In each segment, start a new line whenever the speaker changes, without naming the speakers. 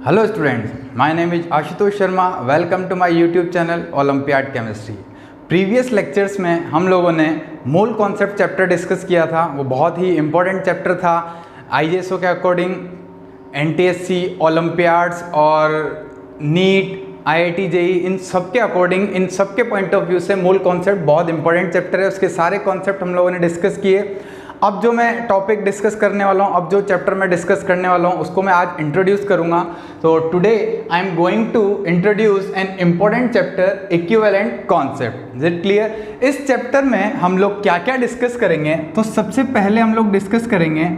Hello students, my name is Ashutosh Sharma. Welcome to my YouTube channel olympiad chemistry. Previous lectures में हम लोगों ने mole concept chapter discuss किया था। वो बहुत ही इम्पोर्टेंट चैप्टर था। आईजेएसओ के अकॉर्डिंग एनटीएससी, ओलंपियाड्स और नीट, आईआईटी, जेई, इन सब के अकॉर्डिंग, इन सब के पॉइंट ऑफ व्यू से मोल कॉन्सेप्ट बहुत इंपॉर्टेंट चैप्टर है। उसके सारे कॉन्सेप्ट हम लोगों ने डिस्कस किए। अब जो मैं टॉपिक डिस्कस करने वाला हूँ, अब जो चैप्टर मैं डिस्कस करने वाला हूँ, उसको मैं आज इंट्रोड्यूस करूँगा। तो today I am going to introduce an important chapter, equivalent concept. Is it clear? इस चैप्टर में हम लोग क्या क्या डिस्कस करेंगे? तो सबसे पहले हम लोग डिस्कस करेंगे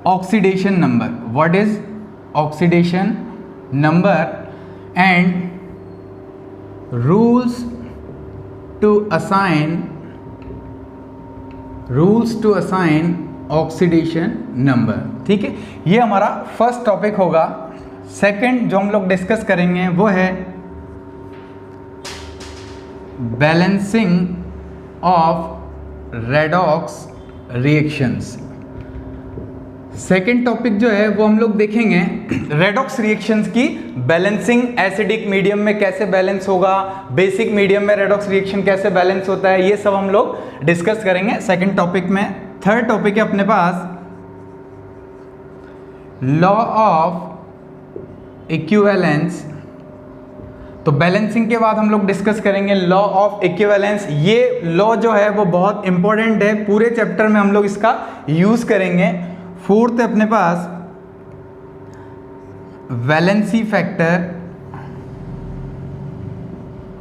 oxidation number. What is oxidation number and rules to assign oxidation number. ठीक है, ये हमारा फर्स्ट टॉपिक होगा। सेकंड जो हम लोग डिस्कस करेंगे वो है balancing of redox reactions. Second topic जो है वो हम लोग देखेंगे रेडॉक्स रिएक्शंस की बैलेंसिंग। एसिडिक मीडियम में कैसे बैलेंस होगा, बेसिक मीडियम में रेडॉक्स रिएक्शन कैसे बैलेंस होता है, ये सब हम लोग डिस्कस करेंगे सेकेंड टॉपिक में। थर्ड टॉपिक है अपने पास लॉ ऑफ इक्विवेलेंस। तो बैलेंसिंग के बाद हम लोग डिस्कस करेंगे लॉ ऑफ इक्विवेलेंस। ये लॉ जो है वो बहुत इंपॉर्टेंट है, पूरे चैप्टर में हम लोग इसका यूज करेंगे। फोर्थ है अपने पास वैलेंसी फैक्टर।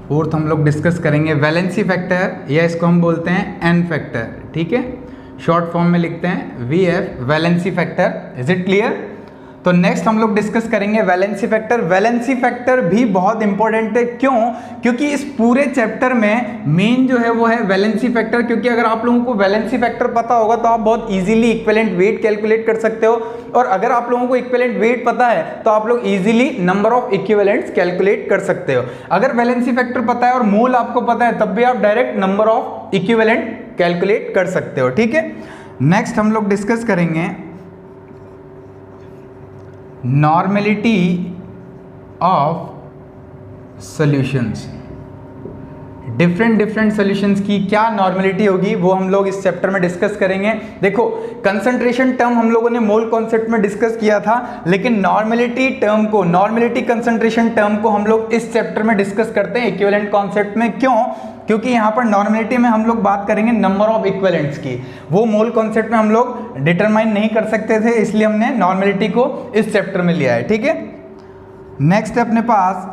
फोर्थ हम लोग डिस्कस करेंगे वैलेंसी फैक्टर, या इसको हम बोलते हैं एन फैक्टर। ठीक है, शॉर्ट फॉर्म में लिखते हैं VF, valency factor. Is it clear? तो नेक्स्ट हम लोग डिस्कस करेंगे वैलेंसी फैक्टर। वैलेंसी फैक्टर भी बहुत इंपॉर्टेंट है। क्यों? क्योंकि इस पूरे चैप्टर में मेन जो है वो है वैलेंसी फैक्टर। क्योंकि अगर आप लोगों को वैलेंसी फैक्टर पता होगा तो आप बहुत इजीली इक्विवेलेंट वेट कैलकुलेट कर सकते हो, और अगर आप लोगों को इक्विवेलेंट वेट पता है तो आप लोग easily number of equivalents calculate कर सकते हो। अगर वैलेंसी फैक्टर पता है और मोल आपको पता है तब भी आप direct number of equivalent calculate कर सकते हो। ठीक है, नेक्स्ट हम लोग डिस्कस करेंगे normality of solutions. Different solutions की क्या नॉर्मेलिटी होगी वो हम लोग इस चैप्टर में डिस्कस करेंगे। देखो, कंसंट्रेशन टर्म हम लोगों ने मोल कॉन्सेप्ट में डिस्कस किया था, लेकिन नॉर्मेलिटी टर्म को, नॉर्मेलिटी कंसंट्रेशन टर्म को हम लोग इस चैप्टर में डिस्कस करते हैं इक्विवेलेंट कॉन्सेप्ट में। क्यों? क्योंकि यहाँ पर नॉर्मेलिटी में हम लोग बात करेंगे नंबर ऑफ इक्विवेलेंट्स की। वो मोल कॉन्सेप्ट में हम लोग डिटरमाइन नहीं कर सकते थे, इसलिए हमने नॉर्मेलिटी को इस चैप्टर में लिया है। ठीक है, नेक्स्ट अपने पास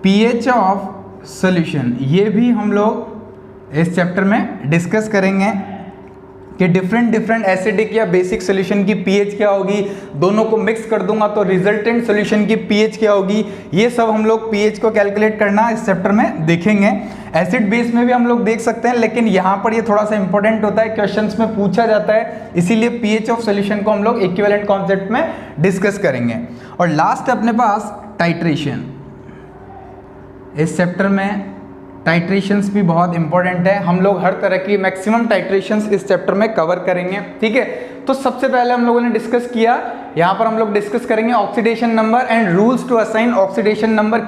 पीएच ऑफ सॉल्यूशन। ये भी हम लोग इस चैप्टर में डिस्कस करेंगे कि डिफरेंट एसिडिक या बेसिक सॉल्यूशन की पीएच क्या होगी। दोनों को मिक्स कर दूंगा तो रिजल्टेंट सॉल्यूशन की पीएच क्या होगी। ये सब हम लोग पीएच को कैलकुलेट करना इस चैप्टर में देखेंगे। एसिड बेस में भी हम लोग देख सकते हैं, लेकिन यहाँ पर ये थोड़ा सा इंपॉर्टेंट होता है, क्वेश्चंस में पूछा जाता है, इसीलिए पीएच ऑफ सॉल्यूशन को हम लोग इक्विवेलेंट कॉन्सेप्ट में डिस्कस करेंगे। और लास्ट अपने पास टाइट्रेशन। इस चैप्टर में टाइट्रेशंस भी बहुत इंपॉर्टेंट है। हम लोग हर तरह की मैक्सिमम टाइट्रेशंस इस चैप्टर में कवर करेंगे। ठीक है, तो सबसे पहले हम लोगों ने डिस्कस किया, यहाँ पर हम लोग डिस्कस करेंगे oxidation number and rules to assign oxidation number.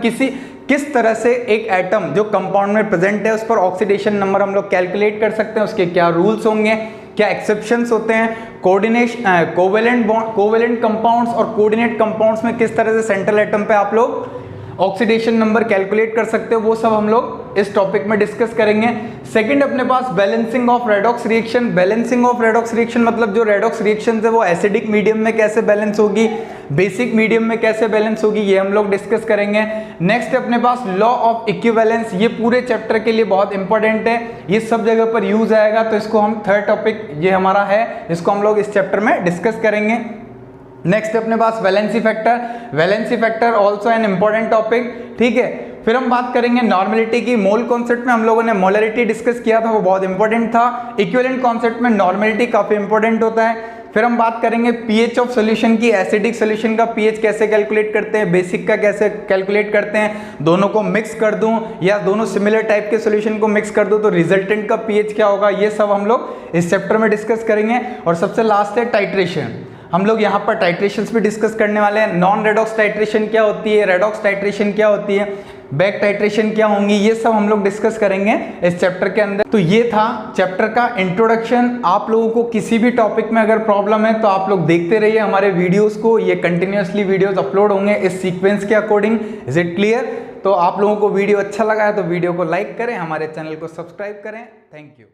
किस तरह से एक एटम जो कंपाउंड में प्रेजेंट है उस पर ऑक्सीडेशन नंबर हम लोग कैलकुलेट कर सकते हैं, उसके क्या रूल्स होंगे, क्या एक्सेप्शंस होते हैं, कोवेलेंट कंपाउंड्स और कोऑर्डिनेट कंपाउंड्स में किस तरह से सेंट्रल एटम पे आप लोग ऑक्सीडेशन नंबर कैलकुलेट कर सकते हो, वो सब हम लोग इस टॉपिक में डिस्कस करेंगे। सेकंड अपने पास balancing of redox reaction. Balancing of redox reaction मतलब जो रेडॉक्स रिएक्शन है वो एसिडिक मीडियम में कैसे बैलेंस होगी, बेसिक मीडियम में कैसे बैलेंस होगी, ये हम लोग डिस्कस करेंगे। नेक्स्ट अपने पास लॉ ऑफ इक्विवेलेंस। ये पूरे चैप्टर के लिए बहुत इंपॉर्टेंट है, ये सब जगह पर यूज आएगा, तो इसको हम थर्ड टॉपिक ये हमारा है, इसको हम लोग इस चैप्टर में डिस्कस करेंगे। नेक्स्ट अपने पास valency factor. Valency factor also an important topic. ठीक है, फिर हम बात करेंगे नॉर्मेलिटी की। मोल कॉन्सेप्ट में हम लोगों ने मोलरिटी डिस्कस किया था, वो बहुत इंपॉर्टेंट था। इक्विवेलेंट कॉन्सेप्ट में नॉर्मेलिटी काफी इंपॉर्टेंट होता है। फिर हम बात करेंगे पीएच ऑफ सॉल्यूशन की। एसिडिक सॉल्यूशन का पीएच कैसे कैलकुलेट करते हैं, बेसिक का कैसे कैलकुलेट करते हैं, दोनों को मिक्स कर दूं या दोनों सिमिलर टाइप के सॉल्यूशन को मिक्स कर दूं तो रिजल्टेंट का पीएच क्या होगा, ये सब हम लोग इस चैप्टर में डिस्कस करेंगे। और सबसे लास्ट है टाइट्रेशन। हम लोग यहाँ पर टाइट्रेशंस भी डिस्कस करने वाले हैं। नॉन रेडॉक्स टाइट्रेशन क्या होती है, रेडॉक्स टाइट्रेशन क्या होती है, बैक टाइट्रेशन क्या होंगी, ये सब हम लोग डिस्कस करेंगे इस चैप्टर के अंदर। तो ये था चैप्टर का इंट्रोडक्शन। आप लोगों को किसी भी टॉपिक में अगर प्रॉब्लम है तो आप लोग देखते रहिए हमारे वीडियोस को, ये कंटिन्यूअसली वीडियोस अपलोड होंगे इस सीक्वेंस के अकॉर्डिंग। Is it clear? तो आप लोगों को वीडियो अच्छा लगा है तो वीडियो को लाइक करें, हमारे चैनल को सब्सक्राइब करें। Thank you.